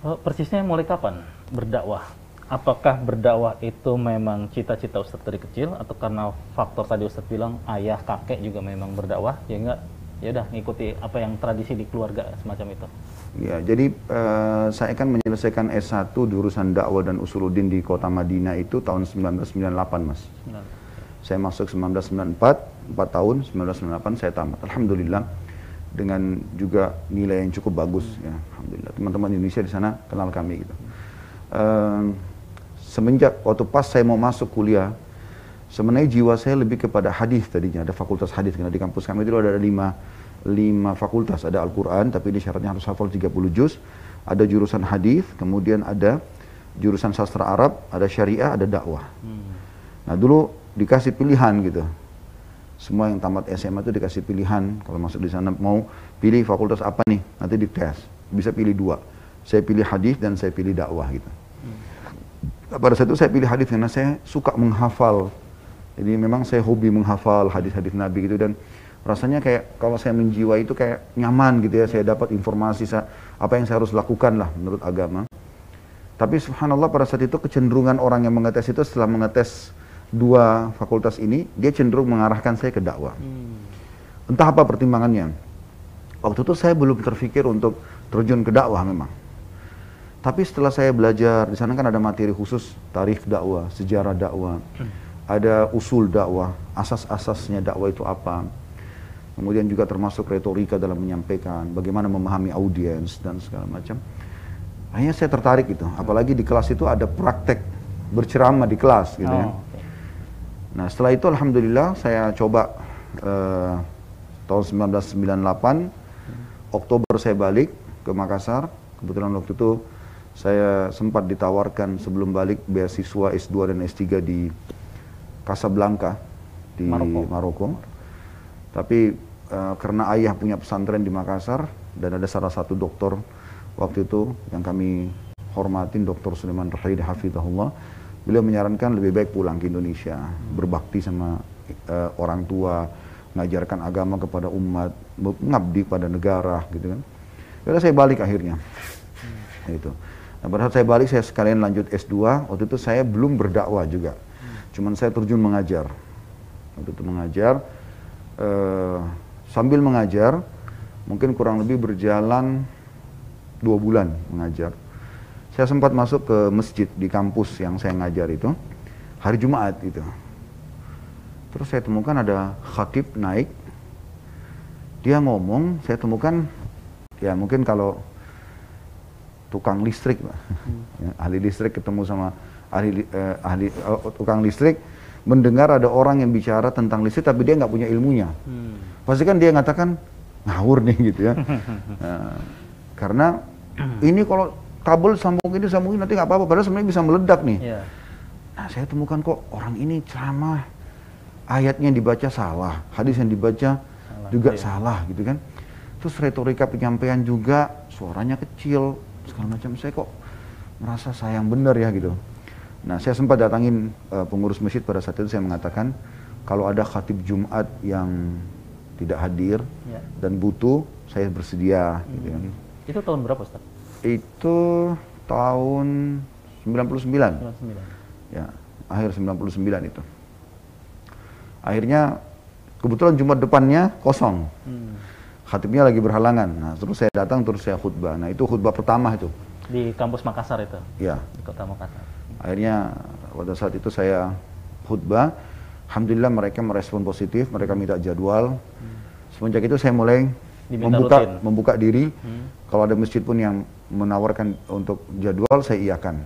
Persisnya mulai kapan berdakwah? Apakah berdakwah itu memang cita-cita Ustadz dari kecil, atau karena faktor tadi Ustadz bilang ayah kakek juga memang berdakwah, ya enggak, ya udah ngikuti apa yang tradisi di keluarga semacam itu? Ya, jadi saya kan menyelesaikan S1 jurusan dakwah dan usuluddin di kota Madinah itu tahun 1998, Mas. Saya masuk 1994, 4 tahun, 1998 saya tamat. Alhamdulillah, dengan juga nilai yang cukup bagus. Ya, Alhamdulillah, teman-teman Indonesia di sana kenal kami gitu. Semenjak waktu pas saya mau masuk kuliah, sebenarnya jiwa saya lebih kepada hadis tadinya. Ada fakultas hadis, karena di kampus kami itu ada lima fakultas. Ada Al-Quran, tapi ini syaratnya harus hafal 30 juz. Ada jurusan hadis, kemudian ada jurusan sastra Arab, ada syariah, ada dakwah. Nah dulu dikasih pilihan gitu. Semua yang tamat SMA itu dikasih pilihan, kalau masuk di sana mau pilih fakultas apa nih, nanti dites. Bisa pilih dua. Saya pilih hadis dan saya pilih dakwah gitu. Pada saat itu saya pilih hadis karena saya suka menghafal. Jadi memang saya hobi menghafal hadis-hadis Nabi gitu, dan rasanya kayak kalau saya menjiwa itu kayak nyaman gitu ya. Saya dapat informasi apa yang saya harus lakukan lah menurut agama. Tapi subhanallah pada saat itu kecenderungan orang yang mengetes itu setelah mengetes dua fakultas ini, dia cenderung mengarahkan saya ke dakwah. Entah apa pertimbangannya. Waktu itu saya belum terfikir untuk terjun ke dakwah memang. Tapi setelah saya belajar, di sana kan ada materi khusus, tarikh dakwah, sejarah dakwah, ada usul dakwah, asas-asasnya dakwah itu apa. Kemudian juga termasuk retorika dalam menyampaikan, bagaimana memahami audiens dan segala macam. Akhirnya saya tertarik gitu, apalagi di kelas itu ada praktek berceramah di kelas gitu ya. Nah setelah itu alhamdulillah saya coba tahun 1998, Oktober saya balik ke Makassar. Kebetulan waktu itu saya sempat ditawarkan sebelum balik beasiswa S2 dan S3 di Casablanca di Maroko. Tapi karena ayah punya pesantren di Makassar dan ada salah satu dokter waktu itu yang kami hormatin, Dr. Sulaiman Rahid Hafizahullah, beliau menyarankan lebih baik pulang ke Indonesia, berbakti sama orang tua, mengajarkan agama kepada umat, mengabdi pada negara gitu kan. Jadi saya balik akhirnya. Itu. Nah, pada saat saya balik saya sekalian lanjut S2. Waktu itu saya belum berdakwah juga. Cuman saya terjun mengajar. Waktu itu mengajar, sambil mengajar, mungkin kurang lebih berjalan 2 bulan mengajar. Saya sempat masuk ke masjid di kampus yang saya ngajar itu, hari Jumat itu. Terus saya temukan ada khatib naik, dia ngomong, saya temukan, ya mungkin kalau tukang listrik, ya, ahli listrik ketemu sama tukang listrik, mendengar ada orang yang bicara tentang listrik tapi dia nggak punya ilmunya. Pasti kan dia ngatakan ngawur nih gitu ya. Karena ini kalau kabel sambungin nanti nggak apa-apa, padahal sebenarnya bisa meledak nih. Nah saya temukan kok orang ini ceramah, ayatnya dibaca salah, hadis yang dibaca juga salah gitu kan. Terus retorika penyampaian juga suaranya kecil segala macam. Saya kok merasa sayang bener ya gitu. Nah saya sempat datangin pengurus masjid pada saat itu, saya mengatakan kalau ada khatib Jumat yang tidak hadir dan butuh, saya bersedia gitu kan. Itu tahun berapa Ustaz? Itu tahun 99. Ya, akhir 99 itu. Akhirnya kebetulan Jumat depannya kosong. Khatibnya lagi berhalangan. Nah, terus saya datang, terus saya khutbah. Nah, itu khutbah pertama itu. Di kampus Makassar itu? Ya. Di kota Makassar. Akhirnya pada saat itu saya khutbah. Alhamdulillah mereka merespon positif, mereka minta jadwal. Semenjak itu saya mulai membuka diri. Kalau ada masjid pun yang menawarkan untuk jadwal, saya iakan.